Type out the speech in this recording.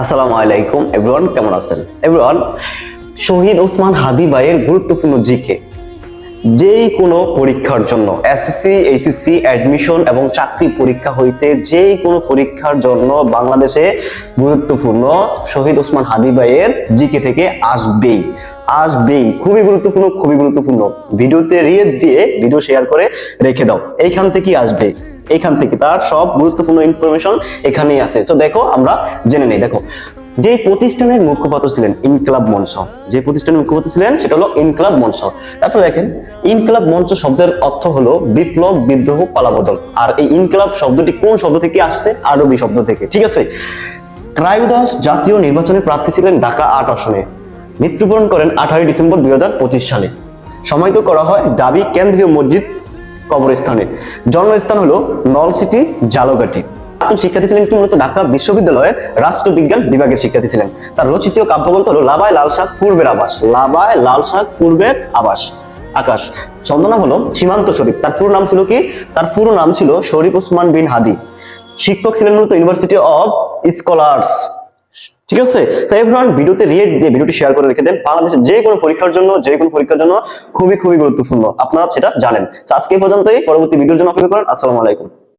আসসালামু আলাইকুম এভরিওয়ান, কেমন আছেন এভরিওয়ান? শহীদ ওসমান হাদি ভাইয়ের গুরুত্বপূর্ণ জিকে যেই কোনো পরীক্ষার জন্য এসএসসি এইচএসসি অ্যাডমিশন এবং চাকরি পরীক্ষা হইতে যেই কোনো পরীক্ষার জন্য বাংলাদেশে গুরুত্বপূর্ণ শহীদ ওসমান হাদি ভাইয়ের জিকে থেকে আসবেই খুবই গুরুত্বপূর্ণ। ভিডিওতে রিয়েক্ট দিয়ে ভিডিও শেয়ার করে রেখে দাও। এইখান থেকে আসবে, এখান থেকে তার সব গুরুত্বপূর্ণ ইনফরমেশন এখানেই আছে। সো দেখো, আমরা জেনে নেই। দেখো, যে প্রতিষ্ঠানের মুখপাত্র ছিলেন ইনকিলাব মঞ্চ, সেটা হলো ইনকিলাব মঞ্চ। তারপরে দেখেন, ইনকিলাব মঞ্চ শব্দের অর্থ হলো বিপ্লব, বিদ্রোহ, পালাবদল। আর এই ইনকিলাব শব্দটি কোন শব্দ থেকে আসছে? আরবি শব্দ থেকে। ঠিক আছে। ত্রয়োদশ জাতীয় নির্বাচনে প্রার্থী ছিলেন ঢাকা ৮ আসনে। মৃত্যুবরণ করেন 18 ডিসেম্বর 2025 সালে। সমাহিত করা হয় ঢাবি কেন্দ্রীয় মসজিদ কবরস্থানে। জন্মস্থান হলো নলসিটি, ঝালকাঠি। শিক্ষার্থী ছিলেন কি মূলত ঢাকা বিশ্ববিদ্যালয়ের রাষ্ট্রবিজ্ঞান বিভাগের শিক্ষার্থী ছিলেন। তার রচিত কাব্যগ্রন্থ হলো লাবায় লাল শাক পূর্বের আবাস, আকাশ। ছদ্মনাম হলো সীমান্ত শরীফ। তার পুরো নাম ছিল কি? তার পুরো নাম ছিল শরীফ ওসমান বিন হাদি। শিক্ষক ছিলেন মূলত ইউনিভার্সিটি অফ স্কলার্স। ঠিক আছে। তো এভরিওয়ান, ভিডিওতে রিয়েক্ট দিয়ে ভিডিওটি শেয়ার করে রেখে দেন। বাংলাদেশের যে কোনো পরীক্ষার জন্য খুবই গুরুত্বপূর্ণ, আপনারা সেটা জানেন। আজকে এই পর্যন্তই। পরবর্তী ভিডিওর জন্য অপেক্ষা করেন। আসসালামু আলাইকুম।